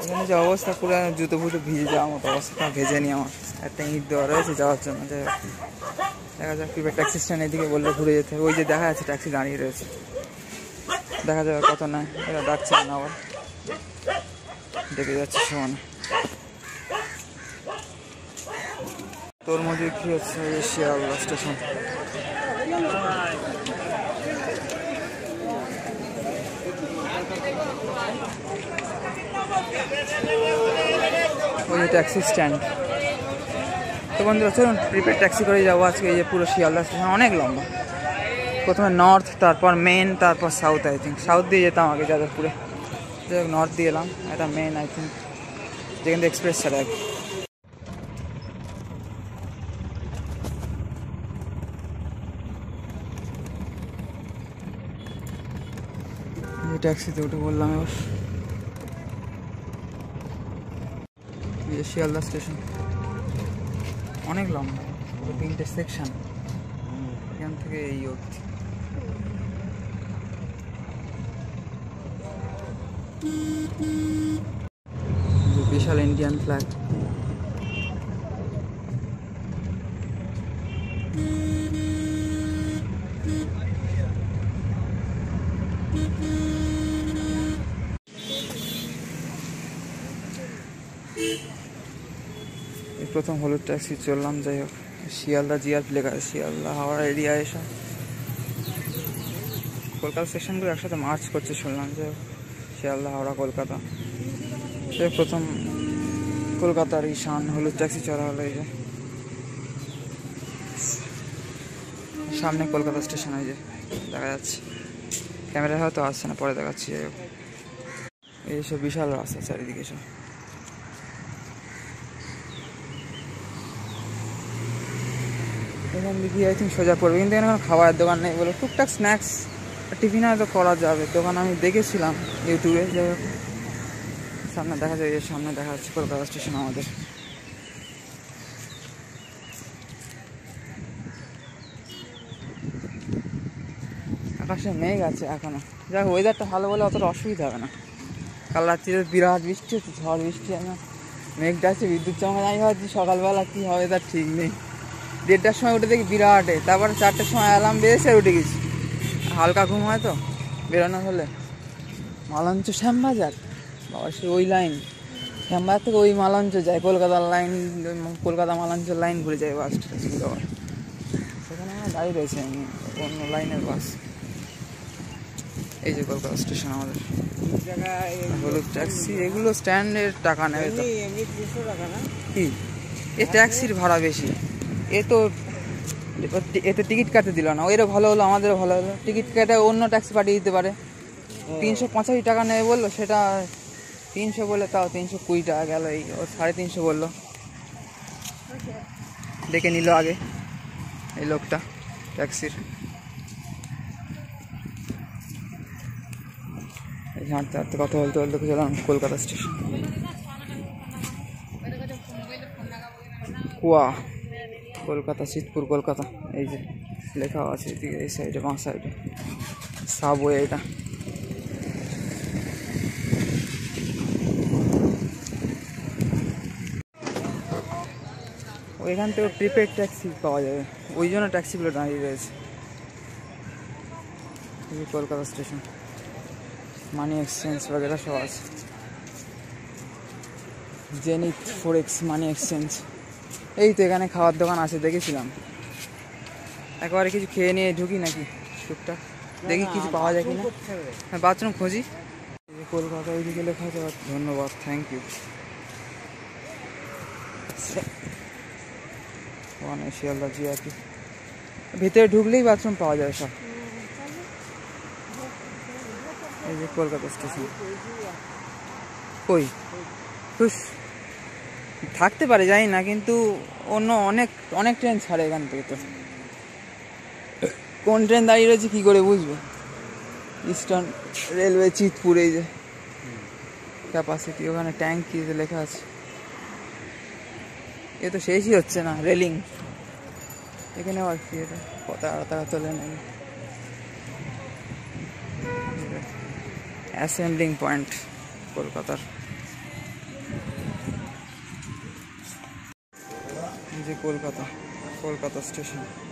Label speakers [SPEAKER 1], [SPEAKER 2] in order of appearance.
[SPEAKER 1] এখানে যে অবস্থা পুরো জুতো ফুটো ভিজে যাওয়ার মতো অবস্থা, ভেজে নি আমার। একটা ইট দেওয়া রয়েছে যাওয়ার জন্য, দেখা যাক প্রিপেড ট্যাক্সি স্ট্যান্ড এদিকে বললে ঘুরে যেতে হবে। ওই যে দেখা যাচ্ছে ট্যাক্সি দাঁড়িয়ে রয়েছে, দেখা যাবে কত নেয়। এরা ডাকছে না, আবার ডেকে যাচ্ছে সমানে। তোর মধ্যে কি হচ্ছে শিয়ালদা স্টেশন। ওই যে ট্যাক্সি স্ট্যান্ড। তো বন্ধুরা চলুন প্রিপেড ট্যাক্সি করে যাবো আজকে। এই যে পুরো শিয়ালদা স্টেশন অনেক লম্বা, প্রথমে নর্থ, তারপর মেন, তারপর সাউথ। আই থিঙ্ক সাউথ দিয়ে যেতাম আগে যাদবপুরে, যাই হোক নর্থ দিয়ে এলাম। এটা মেন আই থিঙ্ক, যেখান থেকে এক্সপ্রেস ছাড়ে আগে। ট্যাক্সিতে উঠে বললাম এবার। এই শিয়ালদা স্টেশন অনেক লম্বা, 3টে সেকশন, এখান থেকে এই অবধি। বিশাল ইন্ডিয়ান ফ্ল্যাগ। প্রথম হলুদ ট্যাক্সি চললাম, যাই হোক। শিয়ালদা জিআরপি লেখা আছে, শিয়ালদা হাওড়া এরিয়া এসব কলকাতা স্টেশনগুলো একসাথে মার্চ করছে শুনলাম, যে শিয়ালদা হাওড়া কলকাতা। সে প্রথম কলকাতার ঈশান হলুদ ট্যাক্সি চড়া হলো। এই যে সামনে কলকাতা স্টেশন, এই যে দেখা যাচ্ছে, ক্যামেরা হয়তো আসছে না, পরে দেখাচ্ছি। যাই হোক এইসব বিশাল রাস্তা চারিদিকে সব। এখান দিকে আই থিঙ্ক সোজা পড়বে, কিন্তু এখানে খাবারের দোকান নেই বলে টুকটাক স্ন্যাক্স টিফিন হয়তো করা যাবে। দোকান আমি দেখেছিলাম ইউটিউবে। যাই হোক সামনে দেখা যায়, এর সামনে দেখা যাচ্ছে কলকাতা স্টেশন আমাদের। আকাশে মেঘ আছে এখনো, যাক ওয়েদারটা ভালো বলে অতটা অসুবিধা হবে না। কাল রাত্রিরে বিরাট বৃষ্টি হচ্ছে, ঝড় বৃষ্টি, আমার মেঘটা আছে, বিদ্যুৎ চমকা। আমি ভাবছি সকালবেলা কী হবে তার ঠিক নেই। 1:30টার সময় উঠে দেখি বিরাটে, তারপরে 4টার সময় অ্যালার্ম বেড়েছে আর উঠে গেছি। হালকা ঘুম হয় তো বেরোনো হলে। মালঞ্চ শ্যামবাজার, বাবা সে ওই লাইন, শ্যামবাজার থেকে ওই মালঞ্চ যায়, কলকাতার লাইন, কলকাতা মালঞ্চের লাইন ঘুরে যায় বাসটা। আবার সেখানে আমার গাড়ি রয়েছে, আমি অন্য লাইনের বাস। এই যে কলকাতা স্টেশন আমাদের। হলুদ ট্যাক্সি এগুলো স্ট্যান্ডের টাকা নেবে তো কি, এ ট্যাক্সির ভাড়া বেশি। এতে টিকিট কাটতে দিল না, ওইরও ভালো হলো, আমাদেরও ভালো হলো। টিকিট কেটে অন্য ট্যাক্সি পাঠিয়ে দিতে পারে। 385 টাকা নেবে বললো, সেটা 300 বলে তাও 320 টাকা গেল। এই ও 350 বললো, ডেকে নিল আগে এই লোকটা ট্যাক্সির। হাঁটতে হাঁটতে কথা বলতে বলতে চলাম কলকাতা স্টেশন। কুয়া কলকাতা, শীতপুর কলকাতা। এই যে লেখা আছে এদিকে, এই সাইডে বাঁ সাইডে সাবওয়ে। এটা ওইখান থেকে প্রিপেড ট্যাক্সি পাওয়া যাবে, ওই জন্য ট্যাক্সিগুলো দাঁড়িয়ে রয়েছে। এই কলকাতা স্টেশন, মানি এক্সচেঞ্জ वगैरह সব আছে। জেনিথ ফরেক্স মানি এক্সচেঞ্জ। এই তো এখানে খাওয়ার দোকান আছে, দেখেছিলাম। একবারে কিছু খেয়ে নিয়ে ঢুকি নাকি টুকটাক, দেখি কিছু পাওয়া যায় কিনা। হ্যাঁ বাথরুম খুঁজি। কলকাতা ওইদিকে লেখা আছে, ধন্যবাদ, থ্যাংক ইউ। শিয়ালদা জিআরপি ভিতরে ঢুকলেই বাথরুম পাওয়া যায় সব। এই যে কলকাতা স্টেশন। কই খুশ থাকতে পারে জানি না, কিন্তু অন্য অনেক অনেক ট্রেন ছাড়ে এখান থেকে। তো কোন ট্রেন দাঁড়িয়ে রয়েছে কী করে বুঝবো? ইস্টার্ন রেলওয়ে চিতপুর, এই যে ক্যাপাসিটি, ওখানে ট্যাঙ্কি লেখা আছে। এ তো শেষই হচ্ছে না, রেলিং। এখানে আবার কি, এটা তারা তোলে নেই। অ্যাসেম্বলিং পয়েন্ট কলকাতার। যে কলকাতা, কলকাতা স্টেশন।